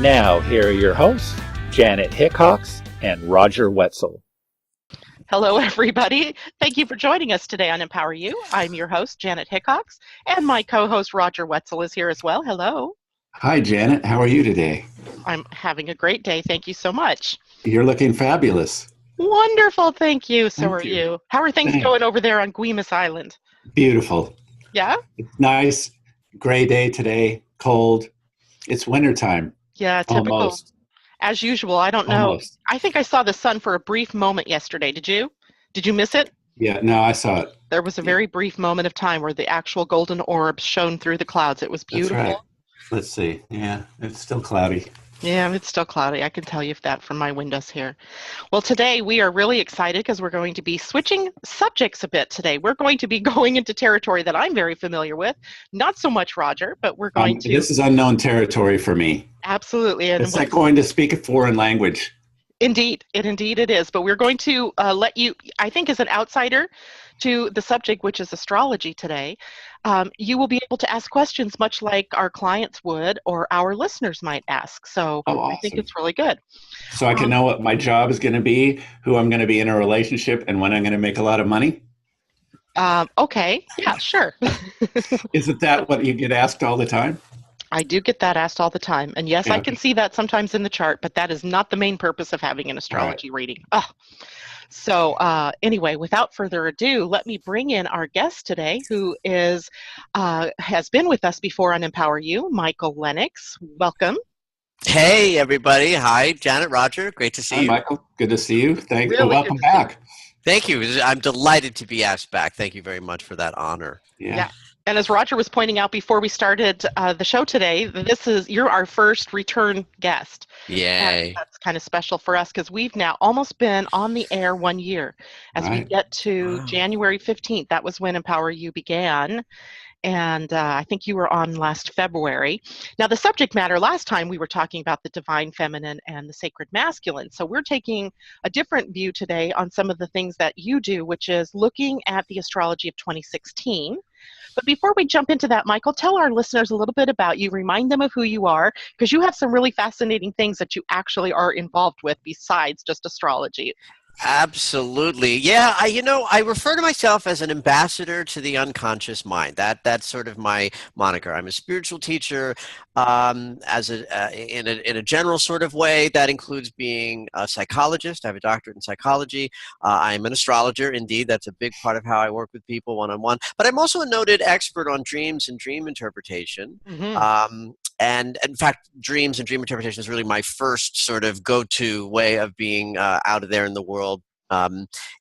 now, here are your hosts, Janet Hickox and Roger Wetzel. Hello, everybody. Thank you for joining us today on Empower You. I'm your host, Janet Hickox, and my co-host, Roger Wetzel, is here as well. Hello. Hi, Janet. How are you today? I'm having a great day. Thank you so much. You're looking fabulous. Wonderful. Thank you. So Thank are you. you. How are things Thanks. going over there on Guimas Island? Beautiful. Yeah? It's nice. Gray day today. Cold. It's wintertime. Yeah, typical. Almost. As usual, I don't know. Almost. I think I saw the sun for a brief moment yesterday. Did you? Did you miss it? Yeah, no, I saw it. There was a very brief moment of time where the actual golden orbs shone through the clouds. It was beautiful. That's right. Let's see. Yeah, it's still cloudy. Yeah, it's still cloudy. I can tell you that from my windows here. Well, today we are really excited because we're going to be switching subjects a bit today. We're going to be going into territory that I'm very familiar with. Not so much Roger, but we're going to... This is unknown territory for me. Absolutely. And it's like going to speak a foreign language. Indeed it is. But we're going to let you, I think as an outsider to the subject, which is astrology today, you will be able to ask questions much like our clients would or our listeners might ask. So awesome. I think it's really good. So I can know what my job is going to be, who I'm going to be in a relationship, and when I'm going to make a lot of money? Okay. Yeah, sure. Isn't that what you get asked all the time? I do get that asked all the time. And yes, I can see that sometimes in the chart, but that is not the main purpose of having an astrology reading. So anyway, without further ado, let me bring in our guest today, who is has been with us before on Empower You, Michael Lennox. Welcome. Hey, everybody. Hi, Janet, Roger. Great to see you. Hi, Michael. Good to see you. Welcome back. Thank you. I'm delighted to be asked back. Thank you very much for that honor. Yeah. And as Roger was pointing out before we started the show today, you're our first return guest. Yay. And that's kind of special for us because we've now almost been on the air 1 year. As we get to January 15th, that was when Empower You began. And I think you were on last February. Now, the subject matter last time we were talking about the divine feminine and the sacred masculine. So we're taking a different view today on some of the things that you do, which is looking at the astrology of 2016. But before we jump into that, Michael, tell our listeners a little bit about you. Remind them of who you are, because you have some really fascinating things that you actually are involved with besides just astrology. Absolutely. Yeah, I refer to myself as an ambassador to the unconscious mind. That's sort of my moniker. I'm a spiritual teacher in a general sort of way. That includes being a psychologist. I have a doctorate in psychology. I'm an astrologer. Indeed, that's a big part of how I work with people one-on-one. But I'm also a noted expert on dreams and dream interpretation. Mm-hmm. And in fact, dreams and dream interpretation is really my first sort of go-to way of being out there in the world,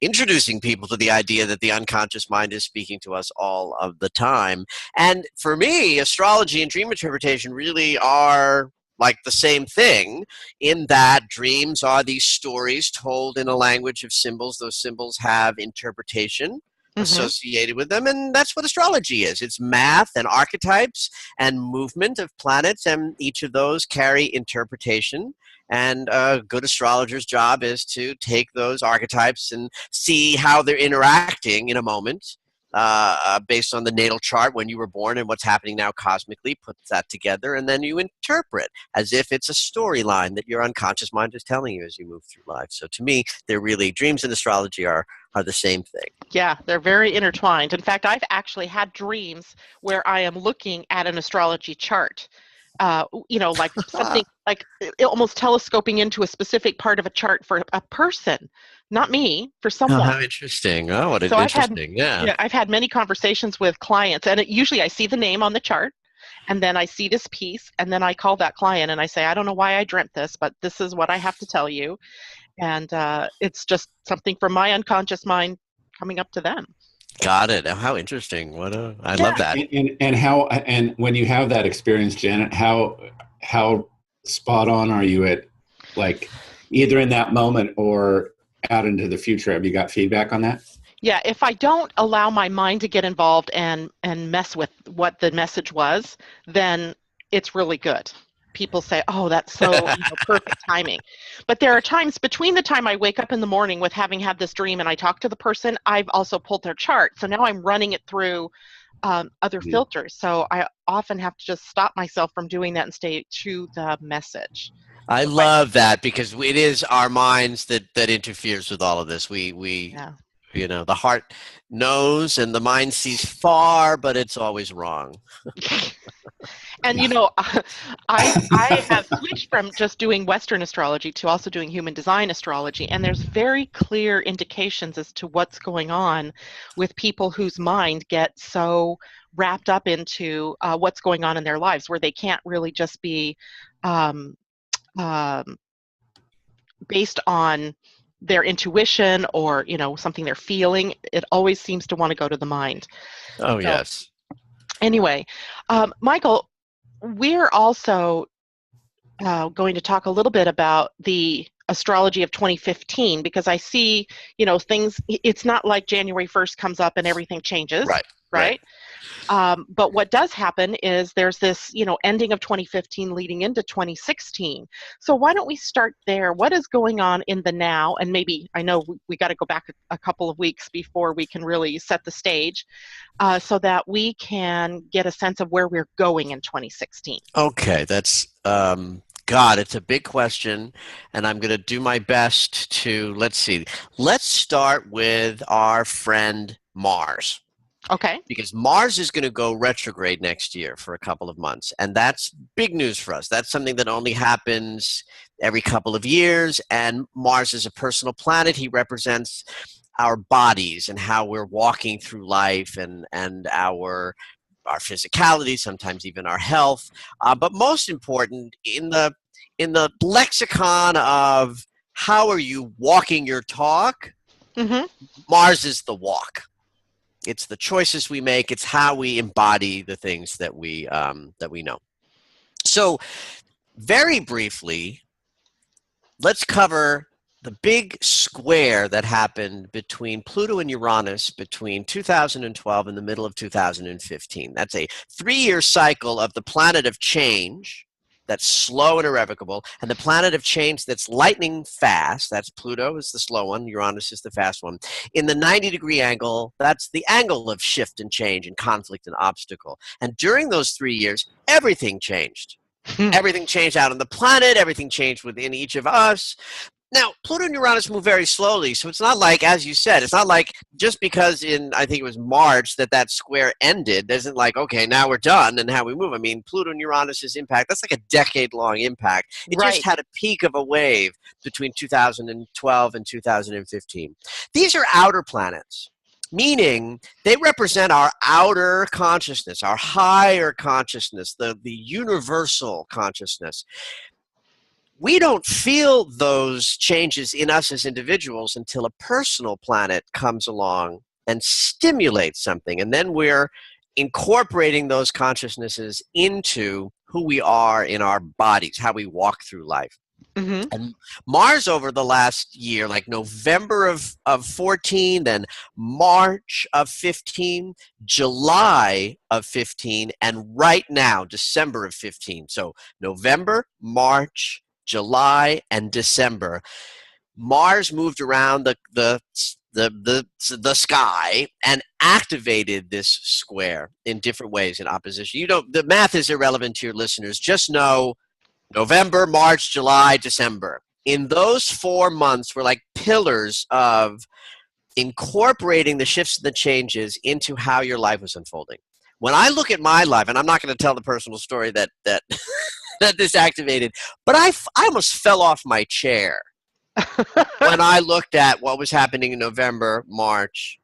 introducing people to the idea that the unconscious mind is speaking to us all of the time. And for me, astrology and dream interpretation really are like the same thing, in that dreams are these stories told in a language of symbols. Those symbols have interpretation associated with them, and that's what astrology is. It's math and archetypes and movement of planets, and each of those carry interpretation. And a good astrologer's job is to take those archetypes and see how they're interacting in a moment, based on the natal chart when you were born and what's happening now cosmically, puts that together, and then you interpret as if it's a storyline that your unconscious mind is telling you as you move through life. So to me, they're really, dreams and astrology are the same thing. Yeah, they're very intertwined. In fact, I've actually had dreams where I am looking at an astrology chart. Like something like almost telescoping into a specific part of a chart for a person, not me, for someone. Oh, how interesting. Oh, what interesting. I've had many conversations with clients, and usually I see the name on the chart, and then I see this piece, and then I call that client and I say, I don't know why I dreamt this, but this is what I have to tell you. And it's just something from my unconscious mind coming up to them. Got it. How interesting. I love that. And when you have that experience, Janet, how spot on are you at, like, either in that moment or out into the future? Have you got feedback on that? Yeah, if I don't allow my mind to get involved and mess with what the message was, then it's really good. People say, oh, that's so perfect timing. But there are times between the time I wake up in the morning with having had this dream and I talk to the person, I've also pulled their chart. So now I'm running it through other filters. So I often have to just stop myself from doing that and stay to the message. I love that, because it is our minds that interferes with all of this. Yeah. You know, the heart knows and the mind sees far, but it's always wrong. And you know, I have switched from just doing Western astrology to also doing human design astrology, and there's very clear indications as to what's going on with people whose mind get so wrapped up into what's going on in their lives, where they can't really just be um, um, based on their intuition or, you know, something they're feeling. It always seems to want to go to the mind. Oh, So, yes. anyway, Michael, we're also going to talk a little bit about the astrology of 2015, because I see, you know, things, it's not like January 1st comes up and everything changes, right? But what does happen is there's this, you know, ending of 2015 leading into 2016. So why don't we start there? What is going on in the now? And maybe, I know we got to go back a couple of weeks before we can really set the stage, so that we can get a sense of where we're going in 2016. Okay, that's God, it's a big question, and I'm going to do my best to, let's see. Let's start with our friend Mars. Okay. Because Mars is going to go retrograde next year for a couple of months, and that's big news for us. That's something that only happens every couple of years, and Mars is a personal planet. He represents our bodies and how we're walking through life, and our physicality, sometimes even our health. But most important, in the lexicon of how are you walking your talk, Mars is the walk. It's the choices we make. It's how we embody the things that we know. So, very briefly, let's cover the big square that happened between Pluto and Uranus between 2012 and the middle of 2015. That's a 3-year cycle of the planet of change that's slow and irrevocable, and the planet of change that's lightning fast. That's Pluto is the slow one, Uranus is the fast one. In the 90-degree angle, that's the angle of shift and change and conflict and obstacle. And during those 3 years, everything changed. Everything changed out on the planet. Everything changed within each of us. Now, Pluto and Uranus move very slowly, so it's not like, as you said, it's not like just because in, I think it was March, that square ended, isn't like, okay, now we're done and how we move. I mean, Pluto and Uranus's impact, that's like a decade-long impact. It just had a peak of a wave between 2012 and 2015. These are outer planets, meaning they represent our outer consciousness, our higher consciousness, the universal consciousness. We don't feel those changes in us as individuals until a personal planet comes along and stimulates something. And then we're incorporating those consciousnesses into who we are in our bodies, how we walk through life. And Mars over the last year, like November of 14, then March of 15, July of 15, and right now, December of 15. So November, March, July, and December, Mars moved around the sky and activated this square in different ways in opposition. You know, the math is irrelevant to your listeners. Just know November, March, July, December. In those 4 months were like pillars of incorporating the shifts and the changes into how your life was unfolding. When I look at my life, and I'm not going to tell the personal story that that this activated, but I almost fell off my chair when I looked at what was happening in November, March,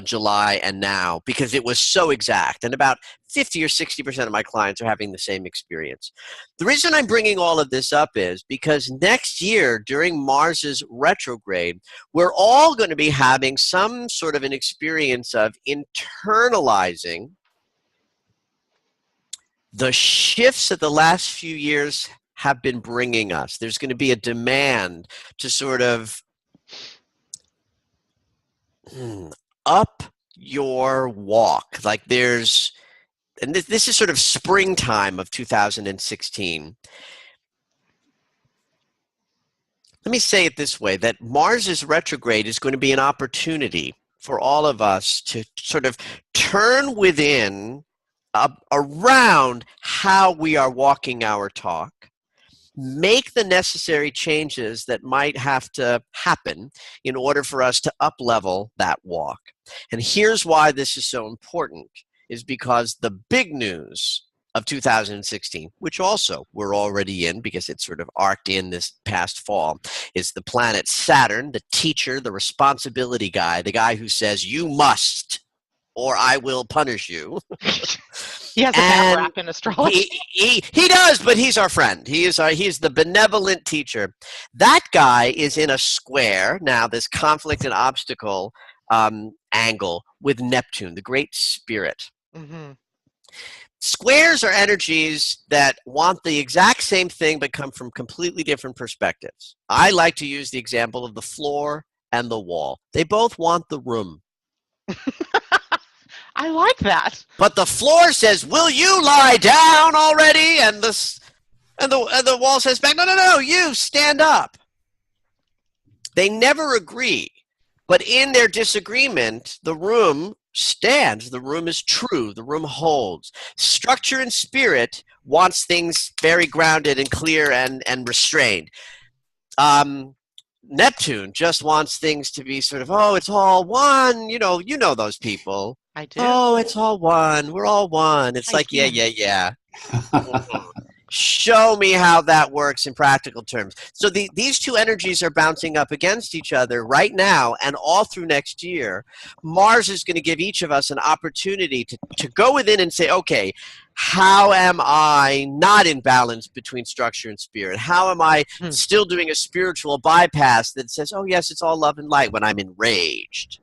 July, and now, because it was so exact. And about 50 or 60% of my clients are having the same experience. The reason I'm bringing all of this up is because next year, during Mars's retrograde, we're all going to be having some sort of an experience of internalizing the shifts that the last few years have been bringing us. There's going to be a demand to sort of up your walk. Like there's, and this is sort of springtime of 2016. Let me say it this way, that Mars's retrograde is going to be an opportunity for all of us to sort of turn within around how we are walking our talk, make the necessary changes that might have to happen in order for us to up-level that walk. And here's why this is so important, is because the big news of 2016, which also we're already in because it sort of arced in this past fall, is the planet Saturn, the teacher, the responsibility guy, the guy who says, you must, or I will punish you. He has a bad rap in astrology. He does, but he's our friend. He's the benevolent teacher. That guy is in a square now, this conflict and obstacle angle with Neptune, the great spirit. Mm-hmm. Squares are energies that want the exact same thing but come from completely different perspectives. I like to use the example of the floor and the wall. They both want the room. I like that. But the floor says, will you lie down already? And the wall says back, no, you stand up. They never agree. But in their disagreement, the room stands. The room is true. The room holds. Structure and spirit wants things very grounded and clear and restrained. Neptune just wants things to be sort of, oh, it's all one. You know those people. I do. Oh, it's all one. We're all one. It's like, yeah. Show me how that works in practical terms. So these two energies are bouncing up against each other right now and all through next year. Mars is going to give each of us an opportunity to go within and say, okay, how am I not in balance between structure and spirit? How am I still doing a spiritual bypass that says, oh, yes, it's all love and light when I'm enraged?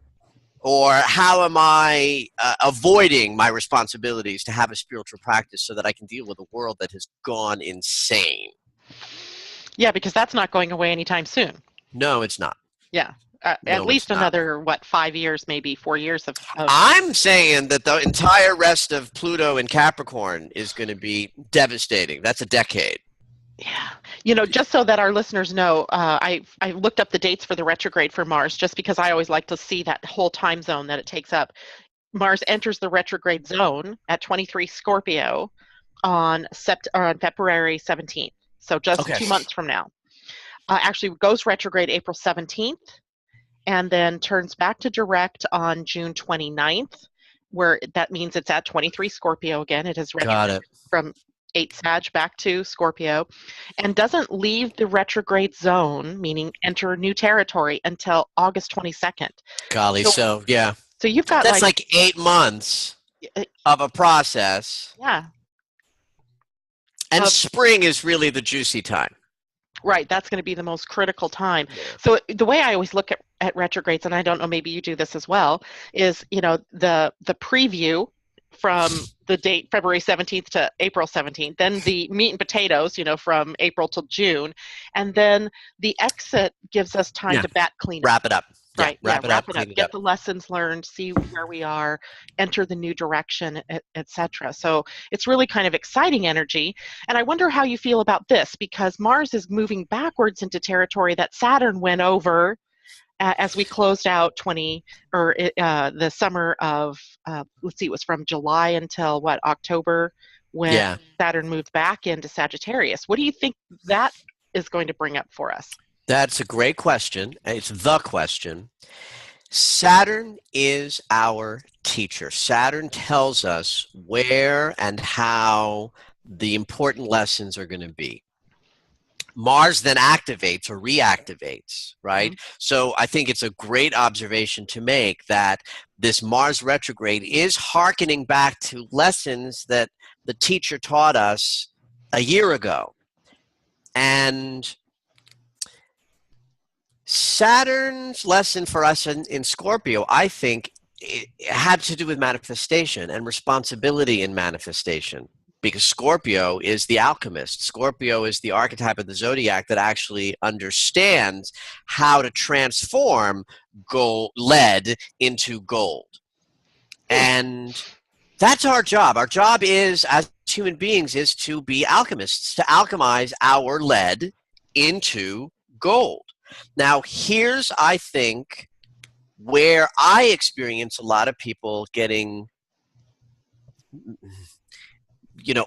Or how am I avoiding my responsibilities to have a spiritual practice so that I can deal with a world that has gone insane? Yeah, because that's not going away anytime soon. No, it's not. Yeah. At least another, 5 years, maybe 4 years of... I'm saying that the entire rest of Pluto in Capricorn is going to be devastating. That's a decade. Yeah. Just so that our listeners know, I looked up the dates for the retrograde for Mars just because I always like to see that whole time zone that it takes up. Mars enters the retrograde zone at 23 Scorpio on February 17th. So just 2 months from now. Actually goes retrograde April 17th and then turns back to direct on June 29th, where that means it's at 23 Scorpio again. It has retrograde from 8 Sag back to Scorpio, and doesn't leave the retrograde zone, meaning enter new territory, until August 22nd. Golly, so you've got that's like 8 months of a process. Yeah. And spring is really the juicy time. Right, that's going to be the most critical time. Yeah. So the way I always look at retrogrades, and I don't know, maybe you do this as well, is the preview from the date February 17th to April 17th, then the meat and potatoes, from April till June, and then the exit gives us time to clean up. Wrap it up. Right. Wrap it up. Get the lessons learned, see where we are, enter the new direction, etc. So it's really kind of exciting energy. And I wonder how you feel about this, because Mars is moving backwards into territory that Saturn went over as we closed out the summer of, it was from July until October, when Saturn moved back into Sagittarius. What do you think that is going to bring up for us? That's a great question. It's the question. Saturn is our teacher. Saturn tells us where and how the important lessons are going to be. Mars then activates or reactivates, right? Mm-hmm. So I think it's a great observation to make that this Mars retrograde is hearkening back to lessons that the teacher taught us a year ago. And Saturn's lesson for us in Scorpio, I think, it had to do with manifestation and responsibility in manifestation. Because Scorpio is the alchemist. Scorpio is the archetype of the zodiac that actually understands how to transform lead into gold. And that's our job. Our job is, as human beings, is to be alchemists, to alchemize our lead into gold. Now, here's, I think, where I experience a lot of people getting,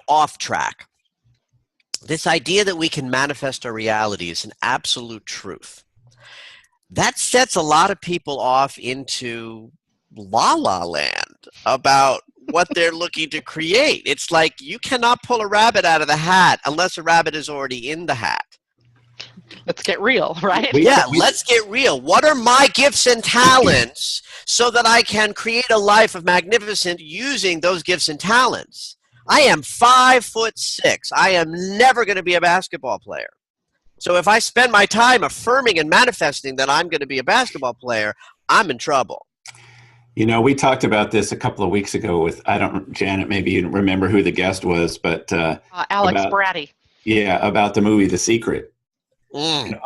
off track. This idea that we can manifest our reality is an absolute truth. That sets a lot of people off into la la land about what they're looking to create. It's like you cannot pull a rabbit out of the hat unless a rabbit is already in the hat. Let's get real, right? Let's get real. What are my gifts and talents so that I can create a life of magnificence using those gifts and talents? I am 5'6". I am never going to be a basketball player. So if I spend my time affirming and manifesting that I'm going to be a basketball player, I'm in trouble. We talked about this a couple of weeks ago with, Janet, maybe you remember who the guest was, but Alex Bratty. Yeah, about the movie The Secret. And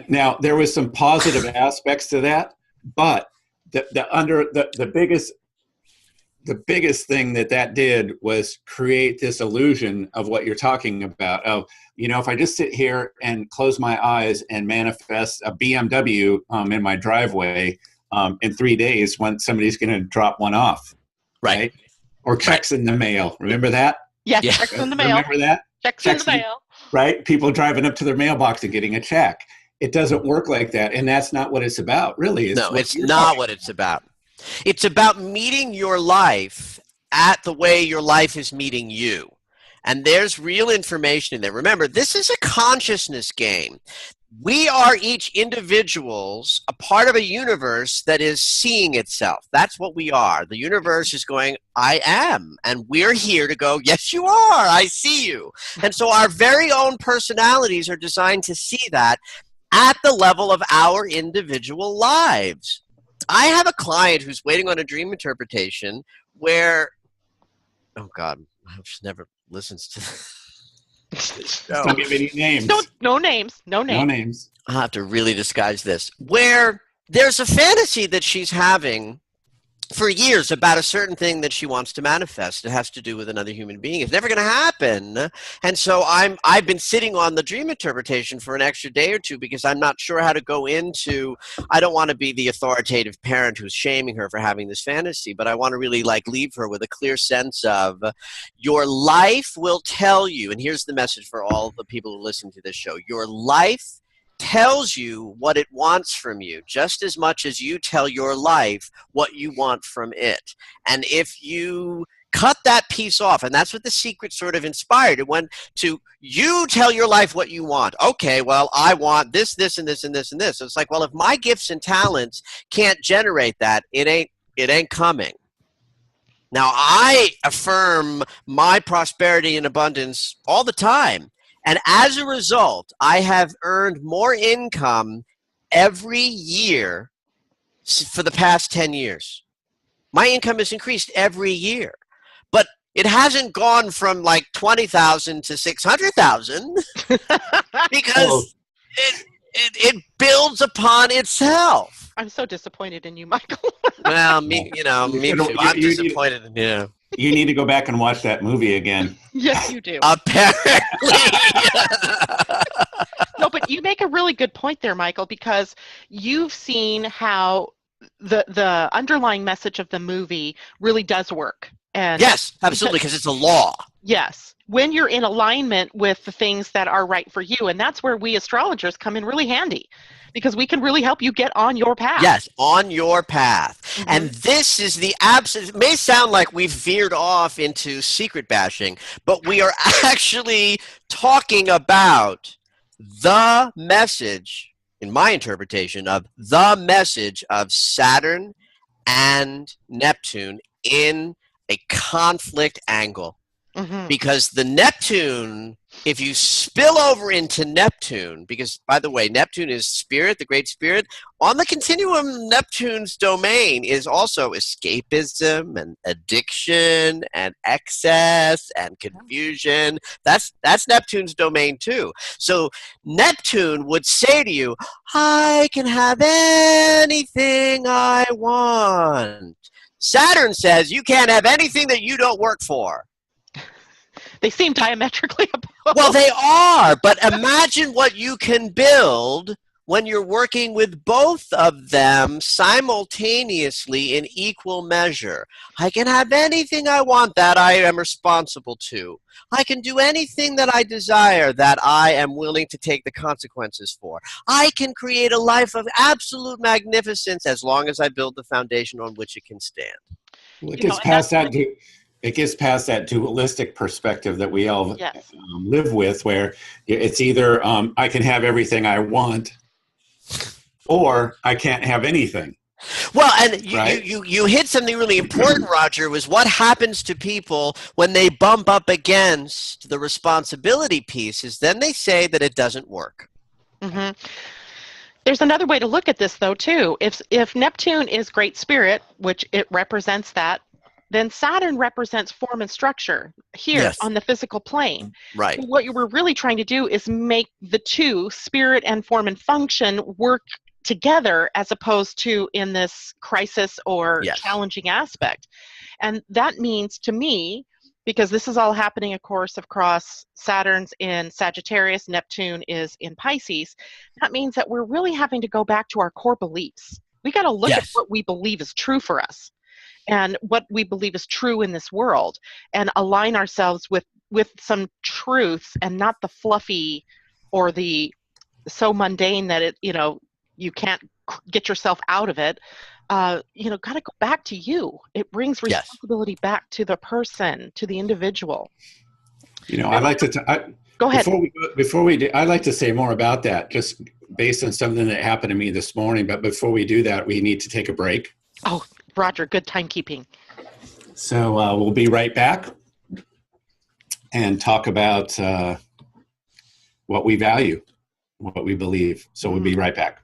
now there was some positive aspects to that, but the biggest thing that did was create this illusion of what you're talking about. Of, if I just sit here and close my eyes and manifest a BMW in my driveway in 3 days, when somebody's going to drop one off, right? Or checks in the mail. Remember that? Yes, checks in the mail. Remember that? Checks in the mail. Right? People driving up to their mailbox and getting a check. It doesn't work like that, and that's not what it's about, really. It's not what it's about. It's about meeting your life at the way your life is meeting you. And there's real information in there. Remember, this is a consciousness game. We are each individuals, a part of a universe that is seeing itself. That's what we are. The universe is going, I am. And we're here to go, yes, you are. I see you. And so our very own personalities are designed to see that at the level of our individual lives. I have a client who's waiting on a dream interpretation where, oh God, I hope she never listens to this. Don't give any names. No names. No names. I'll have to really disguise this. Where there's a fantasy that she's having for years about a certain thing that she wants to manifest. It has to do with another human being. It's never going to happen. And so I've been sitting on the dream interpretation for an extra day or two because I'm not sure how to go into, I don't want to be the authoritative parent who's shaming her for having this fantasy, but I want to really leave her with a clear sense of your life will tell you, and here's the message for all the people who listen to this show, your life tells you what it wants from you just as much as you tell your life what you want from it. And if you cut that piece off, and that's what The Secret sort of inspired, it went to, you tell your life what you want. Okay, well, I want this, this, and this, and this, and this. So it's like, well, if my gifts and talents can't generate that, it ain't coming. Now, I affirm my prosperity and abundance all the time. And as a result, I have earned more income every year for the past 10 years. My income has increased every year. But it hasn't gone from like 20,000 to 600,000 because it builds upon itself. I'm so disappointed in you, Michael. Well, me too. I'm disappointed in you. You need to go back and watch that movie again. Yes, you do. Apparently. No, but you make a really good point there, Michael, because you've seen how the underlying message of the movie really does work. And yes, absolutely, because it's a law. Yes. When you're in alignment with the things that are right for you. And that's where we astrologers come in really handy, because we can really help you get on your path. Yes, on your path. Mm-hmm. And this is the absence. It may sound like we've veered off into secret bashing, but we are actually talking about the message, in my interpretation, of the message of Saturn and Neptune in a conflict angle. Mm-hmm. Because the Neptune, if you spill over into Neptune, because, by the way, Neptune is spirit, the great spirit. On the continuum, Neptune's domain is also escapism and addiction and excess and confusion. That's Neptune's domain too. So Neptune would say to you, I can have anything I want. Saturn says you can't have anything that you don't work for. They seem diametrically opposed. Well, they are, but imagine what you can build when you're working with both of them simultaneously in equal measure. I can have anything I want that I am responsible to. I can do anything that I desire that I am willing to take the consequences for. I can create a life of absolute magnificence as long as I build the foundation on which it can stand. Well, it gets past that dualistic perspective that we all live with, where it's either I can have everything I want, or I can't have anything. Well, and you hit something really important, Roger, was what happens to people when they bump up against the responsibility pieces. Then they say that it doesn't work. Mm-hmm. There's another way to look at this, though, too. If Neptune is great spirit, which it represents that, then Saturn represents form and structure here on the physical plane. Right. So what you were really trying to do is make the two, spirit and form and function, work together as opposed to in this crisis or challenging aspect. And that means to me, because this is all happening, of course, across Saturn's in Sagittarius, Neptune is in Pisces, that means that we're really having to go back to our core beliefs. We got to look at what we believe is true for us and what we believe is true in this world, and align ourselves with some truths and not the fluffy or the so mundane that it, you can't get yourself out of it. Got to go back to you. It brings responsibility back to the person, to the individual. I like to go ahead. Before we do, I'd like to say more about that, just based on something that happened to me this morning. But before we do that, we need to take a break. Oh, Roger, good timekeeping. So we'll be right back and talk about what we value, what we believe. So we'll be right back.